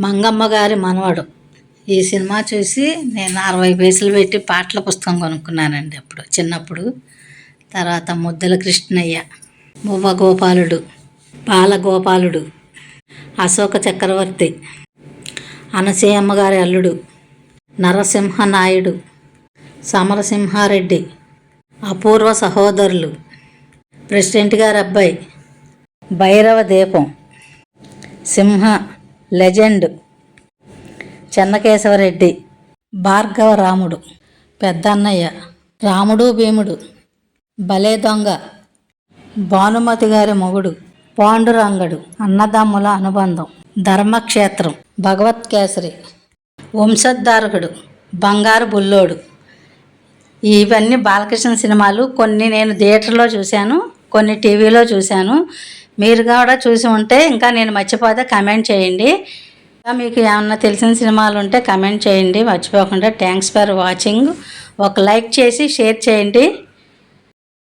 మంగమ్మ గారి మనవడు. ఈ సినిమా చూసి నేను 60 పైసలు పెట్టి పాటల పుస్తకం కొనుక్కున్నానండి అప్పుడు చిన్నప్పుడు. తర్వాత ముద్దల కృష్ణయ్య, మువ్వ గోపాలుడు, బాలగోపాలుడు, అశోక చక్రవర్తి, అనసూయమ్మ గారి అల్లుడు, నరసింహనాయుడు, సమరసింహారెడ్డి, అపూర్వ సహోదరులు, ప్రెసిడెంట్ గారి అబ్బాయి, భైరవ దీపం, సింహ, లెజెండ్, చెన్నకేశవరెడ్డి, భార్గవ రాముడు, పెద్దన్నయ్య, రాముడు భీముడు, భలే దొంగ, భానుమతి గారి మొగుడు, పాండురంగడు, అన్నదమ్ముల అనుబంధం, ధర్మక్షేత్రం, భగవత్కేసరి, వంశోద్ధారకుడు, బంగారు బుల్లోడు. ఇవన్నీ బాలకృష్ణ సినిమాలు. కొన్ని నేను థియేటర్లో చూశాను, కొన్ని టీవీలో చూశాను. మీరు కూడా చూసి ఉంటే ఇంకా నేను మర్చిపోతే కమెంట్ చేయండి. ఇంకా మీకు ఏమన్నా తెలిసిన సినిమాలు ఉంటే కమెంట్ చేయండి మర్చిపోకుండా. Thanks for watching. ఒక లైక్ చేసి షేర్ చేయండి.